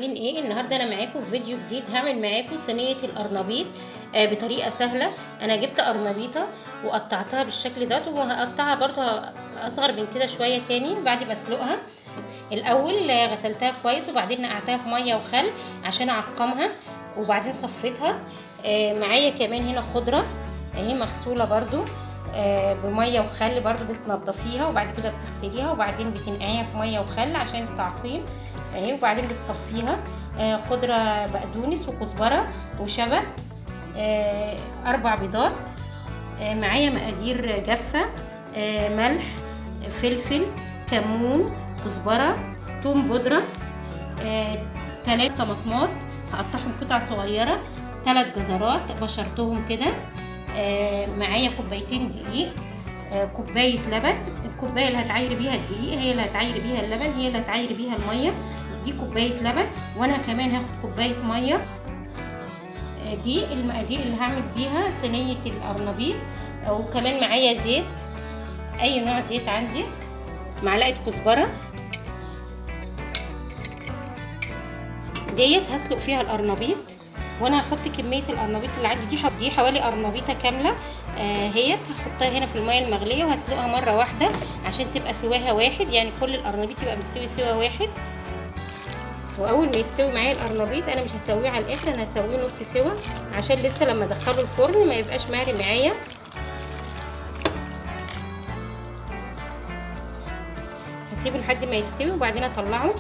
عاملين ايه؟ النهارده انا معاكم في فيديو جديد. هعمل معاكم صينيه القرنبيط بطريقه سهله. انا جبت قرنبيطه وقطعتها بالشكل ده، وهقطعها برضو اصغر من كده شويه تاني بعد ما اسلقها. الاول غسلتها كويس وبعدين نقعتها في ميه وخل عشان اعقمها، وبعدين صفيتها. معايا كمان هنا خضره اهي مغسوله برضو بميه وخل، برضو بتنضفيها وبعد كده بتغسليها وبعدين بتنقعيها في ميه وخل عشان التعقيم اهي، وبعدين بتصفيها. خضره بقدونس وكزبره وشبت، 4 بيضات. معايا مقادير جافه، ملح، فلفل، كمون، كزبره، توم بودره، 3 طماطمات هقطعهم قطع صغيره، 3 جزرات بشرتهم كده. معايا كوبايتين دقيق، كوبايه لبن. الكوبايه اللي هتعايري بيها الدقيق هي اللي هتعايري بيها اللبن، هي اللي هتعايري بيها الميه. دي كوبايه لبن، وانا كمان هاخد كوبايه ميه. دي المقادير اللي هعمل بيها صينيه القرنبيط. وكمان معايا زيت، اي نوع زيت عندك، معلقه كزبره ديت هسلق فيها القرنبيط. وانا هحط كميه القرنبيط اللي عندي دي حوالي قرنبيطه كامله هي هحطها هنا في الميه المغليه وهسلقها مره واحده عشان تبقى سواها واحد، يعني كل القرنبيط يبقى مستوي سوا واحد. واول ما يستوي معايا القرنبيط انا مش هسويه على الاخر، انا هسويه نص سوا عشان لسه لما ادخله الفرن ما يبقاش مهري معايا. هسيبه لحد ما يستوي وبعدين اطلعه.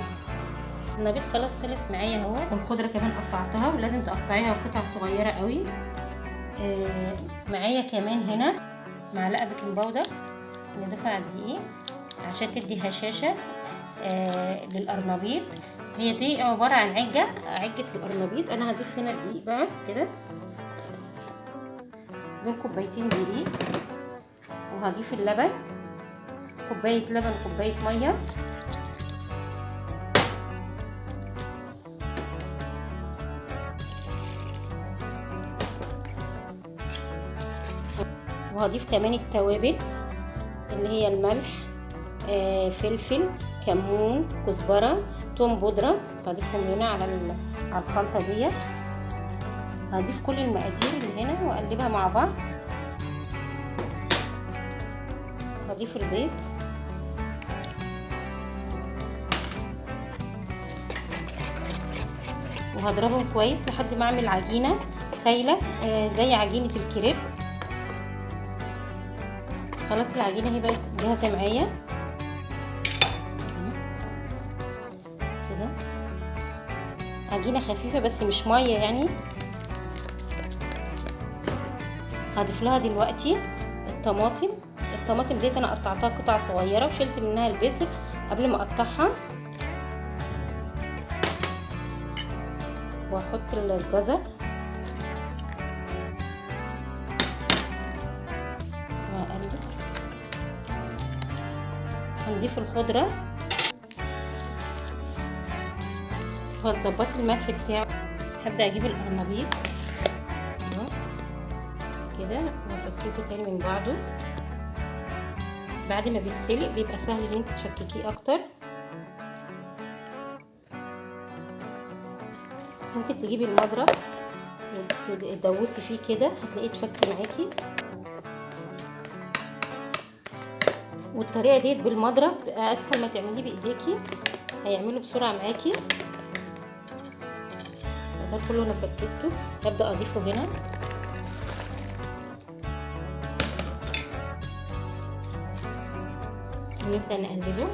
القرنبيط خلاص خلص معايا اهو، والخضره كمان قطعتها ولازم تقطعيها قطع صغيره قوي. معايا كمان هنا معلقه بيكنج باودر نضيفها على الدقيق عشان تدي هشاشه للقرنبيط. هي دي عباره عن عجه القرنبيط. انا هضيف هنا الدقيق بقى كده، دول كوبايتين دقيق، وهضيف اللبن، كوبايه لبن كوبايه ميه، وهضيف كمان التوابل اللي هي الملح، فلفل، كمون، كزبره، توم بودره، هضيفهم هنا على الخلطه ديت. هضيف كل المقادير اللي هنا واقلبها مع بعض. هضيف البيض، وهضربهم كويس لحد ما اعمل عجينه سايله زي عجينه الكريب. خلاص العجينه هي بقت جاهزه معايا كده، عجينه خفيفه بس مش ميه يعني. هضيف لها دلوقتي الطماطم ديت انا قطعتها قطع صغيره وشلت منها البذر قبل ما اقطعها، واحط الجزر واقلب. هنضيف الخضره وهتظبطي الملح بتاعه. هبدا اجيب القرنبيط كده وافككه تاني من بعضه. بعد ما بيتسلق بيبقى سهل ان انت تفككيه اكتر. ممكن تجيبي المضرب وتدوسي فيه كده هتلاقيه اتفك معاكي، والطريقه ديت بالمضرب اسهل ما تعمليه بايديكي، هيعمله بسرعه معاكي. ده كله انا فككته. هبدا اضيفه هنا، ونبدا نقلبه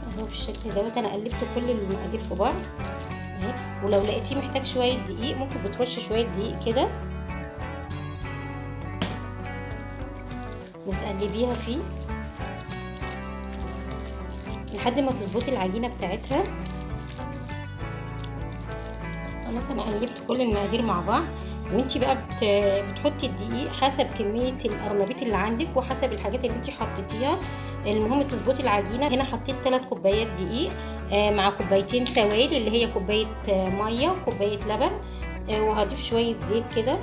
اهو بالشكل دوت. انا قلبت كل المقادير في بعض اهي، ولو لقيتيه محتاج شويه دقيق ممكن بترش شويه دقيق كده وتقلبيها فيه لحد ما تظبطي العجينه بتاعتها. خلاص انا قلبت كل المقادير مع بعض، وانتي بقى بتحطي الدقيق حسب كميه القرنبيط اللي عندك وحسب الحاجات اللي انتي حطيتيها. المهم تظبطي العجينه. هنا حطيت 3 كوبايات دقيق مع كوبايتين سوائل اللي هي كوبايه ميه وكوبايه لبن، وهضيف شويه زيت كده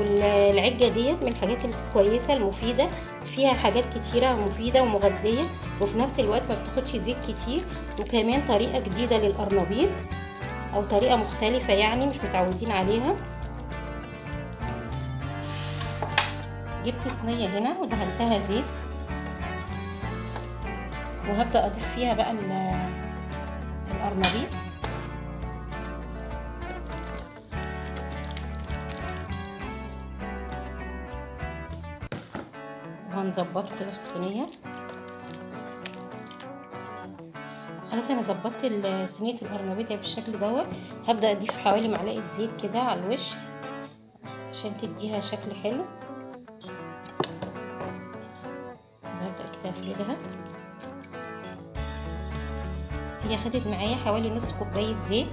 والعجة ديت من الحاجات الكويسة المفيدة، فيها حاجات كتيرة مفيدة ومغذية، وفي نفس الوقت ما بتاخدش زيت كتير، وكمان طريقة جديدة للقرنبيط او طريقة مختلفة يعني مش متعودين عليها. جبت صينية هنا ودهنتها زيت، وهبدأ اضيف فيها بقى القرنبيط. وهنظبطه كده في الصينية. خلاص انا ظبطت صينية القرنبيط بالشكل دوت. هبدأ اضيف حوالي معلقة زيت كده على الوش عشان تديها شكل حلو. هبدأ كده افردها. هي خدت معايا حوالي نص كوباية زيت.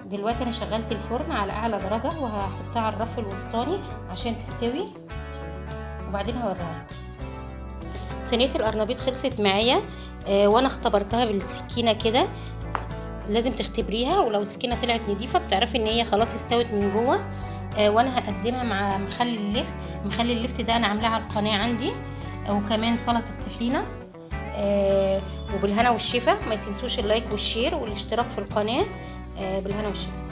دلوقتي انا شغلت الفرن على اعلى درجة وهحطها على الرف الوسطاني عشان تستوي، وبعدين هوريها لكم. صينية القرنبيط خلصت معايا، وانا اختبرتها بالسكينة كده. لازم تختبريها، ولو السكينة طلعت نضيفة بتعرفي ان هي خلاص استوت من جوه. وانا هقدمها مع مخلل اللفت. مخلل اللفت ده انا عاملاه على القناة عندي، وكمان سلطة الطحينة. وبالهنا والشفا. ما تنسوش اللايك والشير والاشتراك في القناة. بالهنا والشفا.